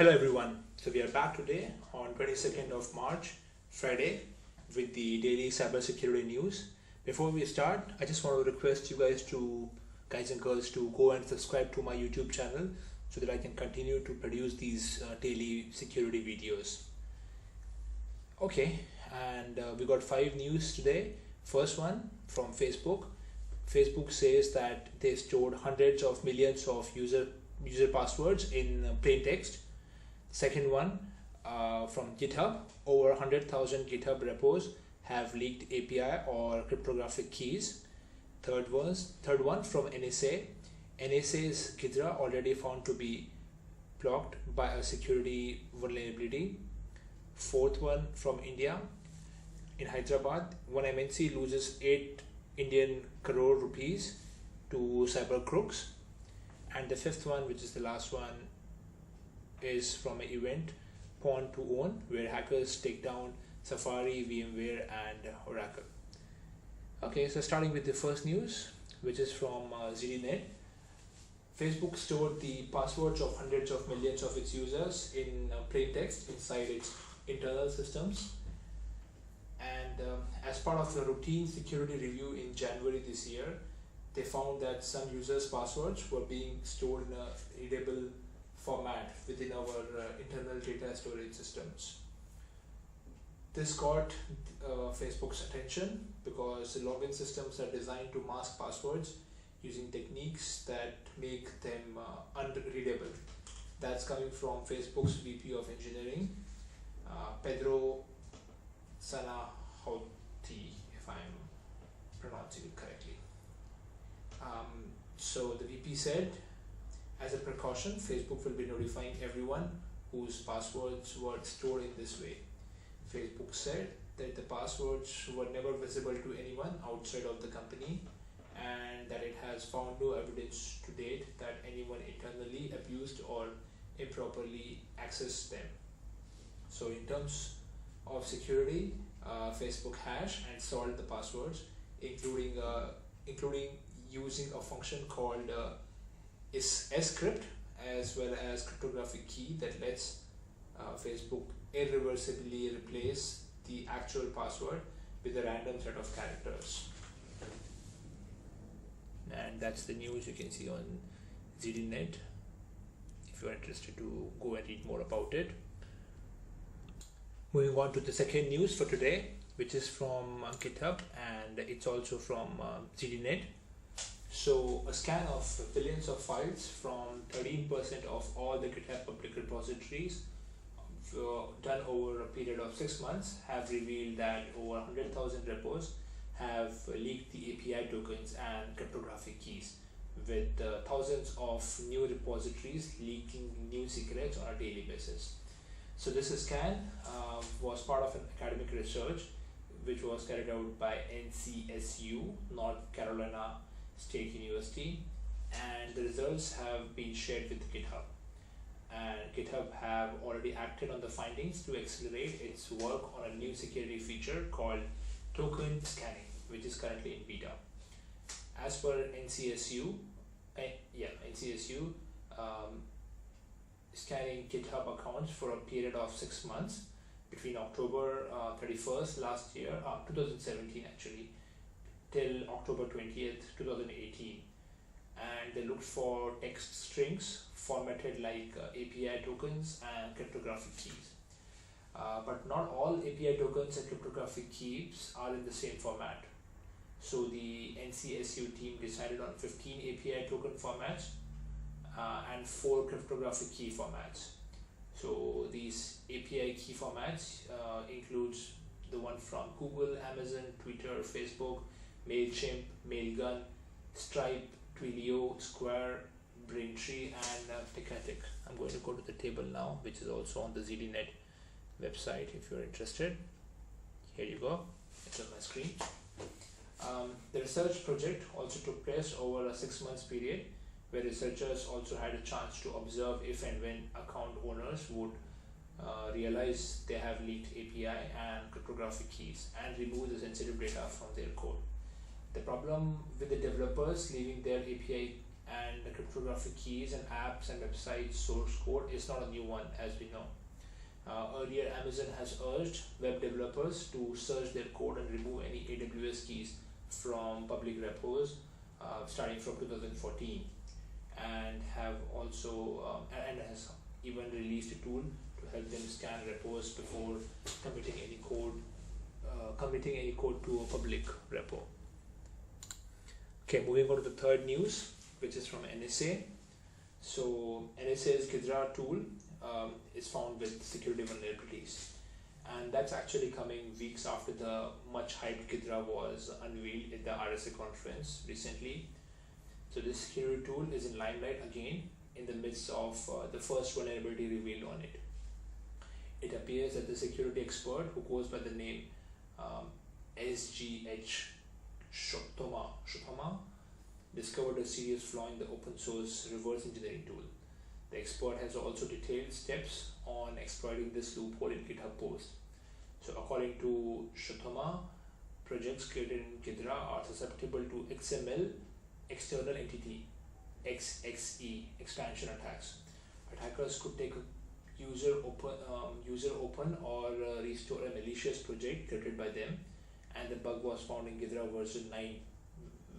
Hello everyone, so we are back today on 22nd of March, Friday, with the daily cybersecurity news. Before we start, I just want to request you guys and girls to go and subscribe to my YouTube channel so that I can continue to produce these daily security videos. Okay, and we got 5 news today. First one from Facebook. Facebook says that they stored hundreds of millions of user passwords in plain text. Second one from GitHub, over 100,000 GitHub repos have leaked API or cryptographic keys. Third one from NSA. NSA's Ghidra already found to be blocked by a security vulnerability. Fourth one from India. In Hyderabad, one MNC loses 8 Indian crore rupees to cyber crooks. And the fifth one, which is the last one, is from an event, Pwn2Own, where hackers take down Safari, VMWare and Oracle. Okay, so starting with the first news, which is from ZDNet. Facebook stored the passwords of hundreds of millions of its users in plain text inside its internal systems. And as part of a routine security review in January this year, they found that some users' passwords were being stored in a readable format within our internal data storage systems. This got Facebook's attention because the login systems are designed to mask passwords using techniques that make them unreadable. That's coming from Facebook's VP of Engineering, Pedro Sanahouti, if I'm pronouncing it correctly. So the VP said, as a precaution, Facebook will be notifying everyone whose passwords were stored in this way. Facebook said that the passwords were never visible to anyone outside of the company and that it has found no evidence to date that anyone internally abused or improperly accessed them. So in terms of security, Facebook hashed and solved the passwords, including using a function called scrypt, as well as cryptographic key that lets Facebook irreversibly replace the actual password with a random set of characters. And that's the news you can see on ZDNet if you're interested to go and read more about it. Moving on to the second news for today, which is from GitHub, and it's also from ZDNet. So a scan of billions of files from 13% of all the GitHub public repositories done over a period of 6 months have revealed that over 100,000 repos have leaked the API tokens and cryptographic keys, with thousands of new repositories leaking new secrets on a daily basis. So this scan was part of an academic research which was carried out by NCSU, North Carolina State University, and the results have been shared with GitHub. And GitHub have already acted on the findings to accelerate its work on a new security feature called token scanning, which is currently in beta. As per NCSU, scanning GitHub accounts for a period of 6 months between October 31st last year, 2017 actually, till October 20th, 2018, and they looked for text strings formatted like API tokens and cryptographic keys. But not all API tokens and cryptographic keys are in the same format. So the NCSU team decided on 15 API token formats and 4 cryptographic key formats. So these API key formats includes the one from Google, Amazon, Twitter, Facebook, MailChimp, Mailgun, Stripe, Twilio, Square, Braintree and Tecnetic. I'm going to go to the table now, which is also on the ZDNet website if you're interested. Here you go, it's on my screen. The research project also took place over a 6 months period, where researchers also had a chance to observe if and when account owners would realize they have leaked API and cryptographic keys and remove the sensitive data from their code. The problem with the developers leaving their API and the cryptographic keys and apps and website source code is not a new one, as we know. Earlier, Amazon has urged web developers to search their code and remove any AWS keys from public repos starting from 2014, and have also and has even released a tool to help them scan repos before committing any code to a public repo. Okay, moving on to the third news, which is from NSA. So NSA's Ghidra tool is found with security vulnerabilities, and that's actually coming weeks after the much hyped Ghidra was unveiled at the RSA conference recently. So this security tool is in limelight again in the midst of the first vulnerability revealed on it. It appears that the security expert, who goes by the name SGH Shotoma, discovered a serious flaw in the open source reverse engineering tool. The expert has also detailed steps on exploiting this loophole in GitHub post. So according to Shotoma, projects created in Ghidra are susceptible to XML external entity XXE expansion attacks. Attackers could take a user open or restore a malicious project created by them, and the bug was found in Ghidra version 9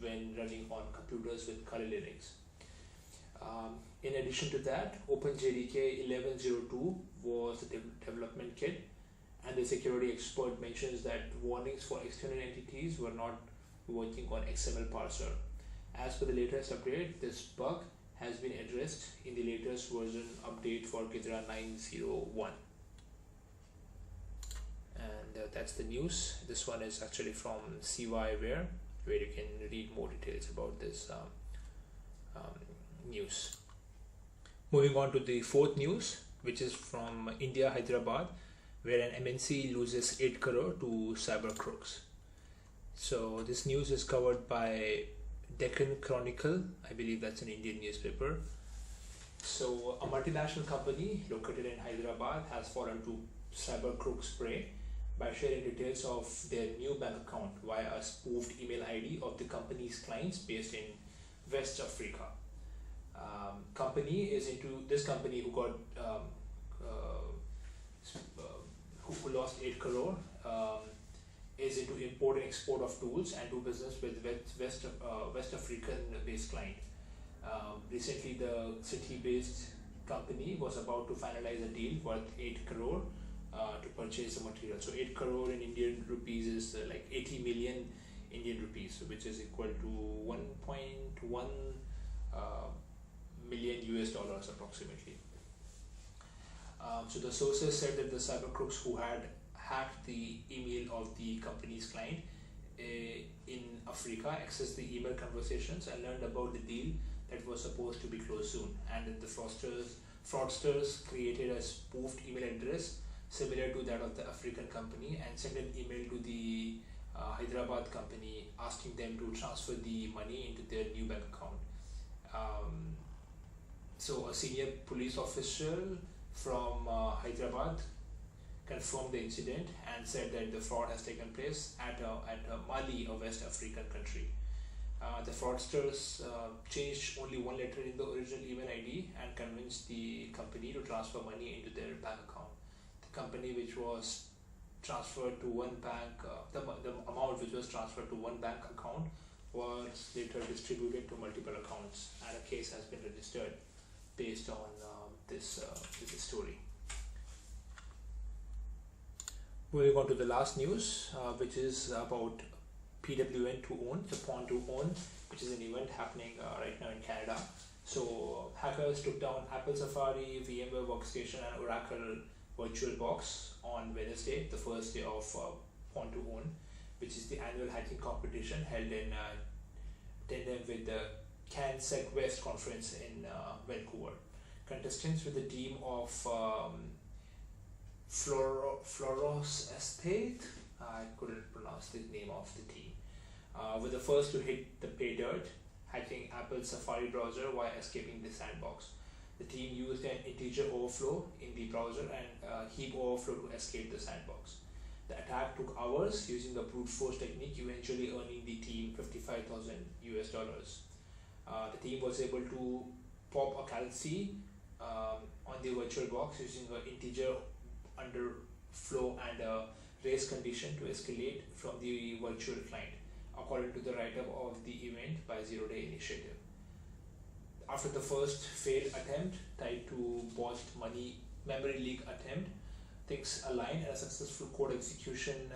when running on computers with Kali Linux. In addition to that, OpenJDK 11.02 was the development kit, and the security expert mentions that warnings for external entities were not working on XML parser. As per the latest update, this bug has been addressed in the latest version update for Ghidra 9.01. And that's the news. This one is actually from VMWare, where you can read more details about this news. Moving on to the fourth news, which is from India, Hyderabad, where an MNC loses 8 crore to cyber crooks. So this news is covered by Deccan Chronicle, I believe that's an Indian newspaper. So a multinational company located in Hyderabad has fallen to cyber crooks' prey by sharing details of their new bank account via a spoofed email ID of the company's clients based in West Africa. This company who got who lost 8 crore is into import and export of tools and do business with West African based client. Recently, the city-based company was about to finalize a deal worth 8 crore to purchase the material. So 8 crore in Indian rupees is like 80 million Indian rupees, which is equal to 1.1 million US dollars approximately. So the sources said that the cyber crooks who had hacked the email of the company's client in Africa accessed the email conversations and learned about the deal that was supposed to be closed soon, and that the fraudsters created a spoofed email address similar to that of the African company and sent an email to the Hyderabad company asking them to transfer the money into their new bank account. So a senior police official from Hyderabad confirmed the incident and said that the fraud has taken place at Mali, a West African country. The fraudsters changed only one letter in the original email ID and convinced the company to transfer money into their bank account. The company which was transferred to one bank, the amount which was transferred to one bank account was later distributed to multiple accounts, and a case has been registered based on this story. Moving on to the last news, which is about Pwn2Own, the Pwn2Own, which is an event happening right now in Canada. So hackers took down Apple Safari, VMware Workstation, and Oracle VirtualBox on Wednesday, the first day of Pwn2Own, which is the annual hacking competition held in tandem with the CanSec West conference in Vancouver. Contestants with the team of Floros Estate, I couldn't pronounce the name of the team, were the first to hit the pay dirt, hacking Apple's Safari browser while escaping the sandbox. The team used an integer overflow in the browser and heap overflow to escape the sandbox. The attack took hours using a brute force technique, eventually earning the team $55,000 US. The team was able to pop a calc on the virtual box using an integer underflow and a race condition to escalate from the virtual client, according to the write-up of the event by Zero Day Initiative. After the first failed attempt tied to botched memory leak attempt, things aligned and a successful code execution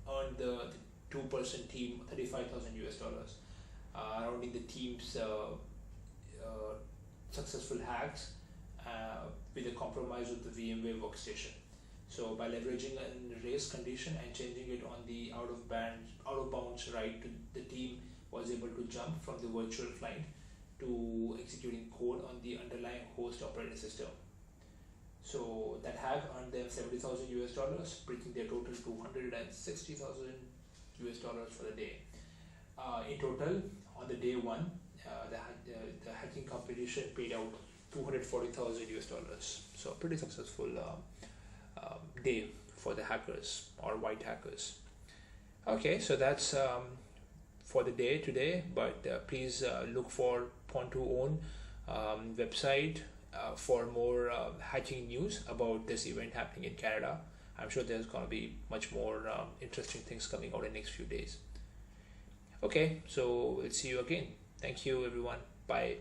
earned the two-person team $35,000, rounding the team's successful hacks with a compromise of the VMware workstation. So by leveraging a race condition and changing it on the out of bounds write, the team was able to jump from the virtual client to executing code on the underlying host operating system. So that hack earned them $70,000, bringing their total to $160,000 for the day. In total, on the day one, the hacking competition paid out $240,000. So a pretty successful day for the hackers or white hackers. Okay, so that's for the day today, but please look for Pwn2Own website for more hacking news about this event happening in Canada. I'm sure there's going to be much more interesting things coming out in the next few days. Okay, so we'll see you again. Thank you everyone. Bye.